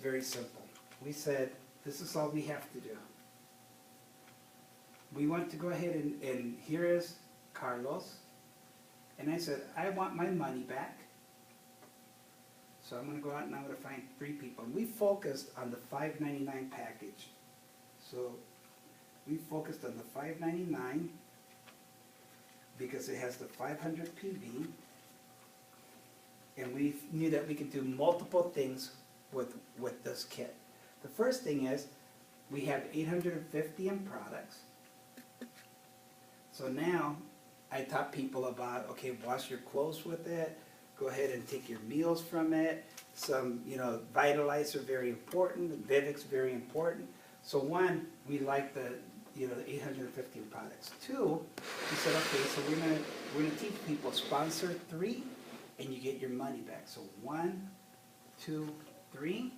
very simple. We said, this is all we have to do. We want to go ahead and here is Carlos. And I said, I want my money back. So I'm going to go out and I'm going to find 3 people. And we focused on the $5.99 package. So we focused on the $5.99 because it has the 500 PV. And we knew that we could do multiple things with this kit. The first thing is we have 850 in products. So now I taught people about, okay, wash your clothes with it, go ahead and take your meals from it. Some, Vitalize are very important, Vivix very important. So one, we like the 850 products. 2, we said, okay, so we're gonna teach people sponsor 3, and you get your money back. So 1, 2, 3.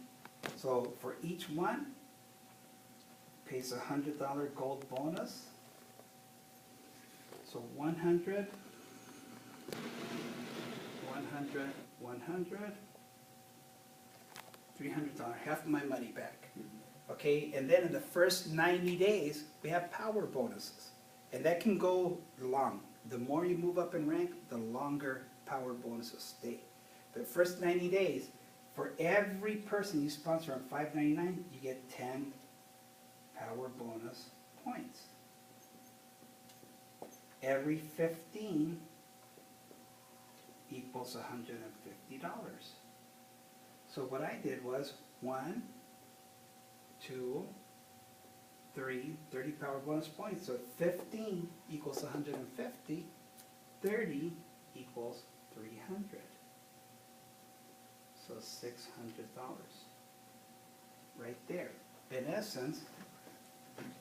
So for each one, pays a $100 gold bonus. So 100, 100, 100, $300, half of my money back. Okay, and then in the first 90 days, we have power bonuses. And that can go long. The more you move up in rank, the longer power bonuses stay. The first 90 days, for every person you sponsor on $5.99, you get 10 power bonus points. Every 15 equals $150. So what I did was 1, 2, 3, 30 power bonus points. So 15 equals 150, 30 equals 300. So $600 right there. In essence,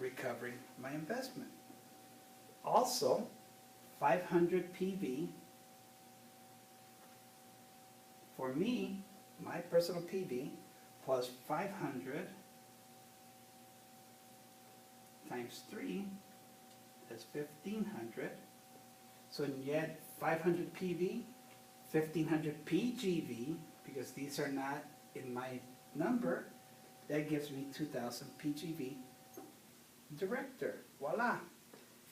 recovering my investment. Also, 500 PV. For me, my personal PV plus 500 times 3 is 1,500. So you add 500 PV, 1,500 PGV, because these are not in my number, that gives me 2,000 PGV director. Voila.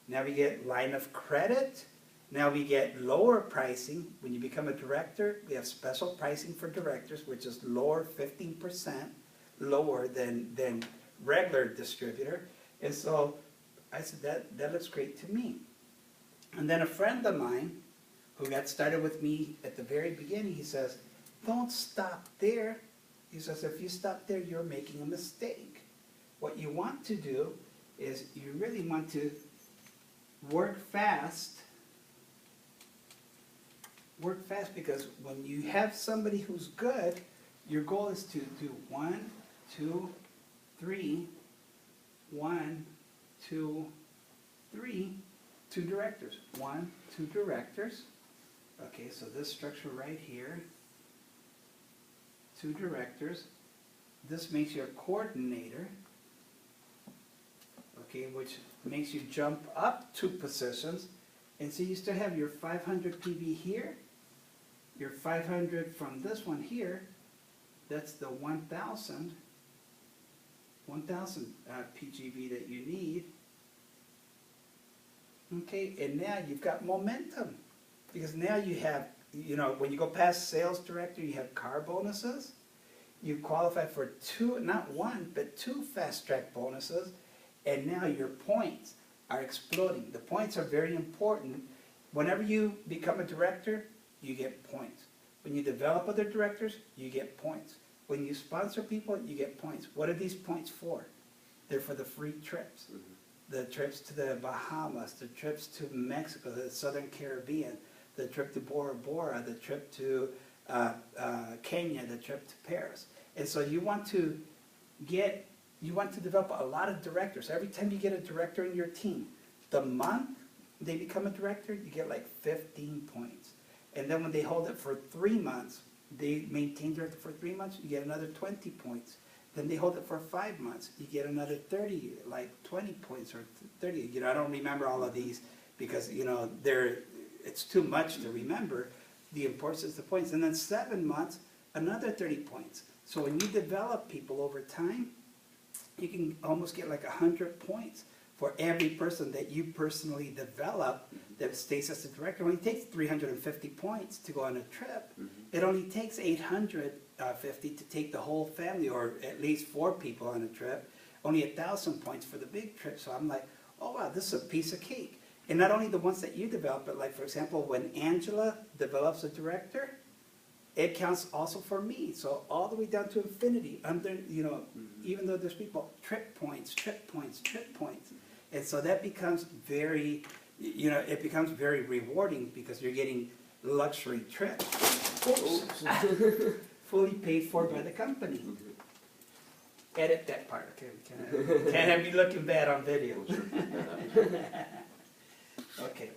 Now we get line of credit. Now we get lower pricing. When you become a director, we have special pricing for directors, which is lower 15%, lower than regular distributor. And so I said, that looks great to me. And then a friend of mine who got started with me at the very beginning, he says, don't stop there. He says, if you stop there, you're making a mistake. What you want to do is you really want to work fast. Work fast, because when you have somebody who's good, your goal is to do 1, 2, 3, 1, 2, 3, 2 directors. 1, 2 directors. Okay, so this structure right here, 2 directors. This makes you a coordinator. Okay, which makes you jump up 2 positions. And so you still have your 500 PV here, your 500 from this one here, that's the 1,000 PGV that you need. Okay, and now you've got momentum, because now you have, when you go past sales director, you have car bonuses. You qualify for 2, not 1, but 2 fast track bonuses, and now your points are exploding. The points are very important. Whenever you become a director, you get points. When you develop other directors, you get points. When you sponsor people, you get points. What are these points for? They're for the free trips. The trips to the Bahamas, the trips to Mexico, the Southern Caribbean, the trip to Bora Bora, the trip to Kenya, the trip to Paris. And so you want to develop a lot of directors. Every time you get a director in your team, the month they become a director, you get like 15 points. And then when they hold it for 3 months, they maintain director for 3 months, you get another 20 points. Then they hold it for 5 months, you get another 30, like 20 points or 30. I don't remember all of these because, it's too much to remember. The importance is the points. And then 7 months, another 30 points. So when you develop people over time, you can almost get like 100 points for every person that you personally develop that stays as a director. It only takes 350 points to go on a trip. It only takes 850 to take the whole family, or at least 4 people on a trip. Only 1,000 points for the big trip. So I'm like, oh wow, this is a piece of cake. And not only the ones that you develop, but like for example, when Angela develops a director, it counts also for me. So all the way down to infinity, under, you know, even though there's people, trip points, trip points, trip points. And so that becomes very, you know, it becomes very rewarding because you're getting luxury trips. Fully paid for by the company. Edit that part, okay? We can't have me looking bad on video. Okay.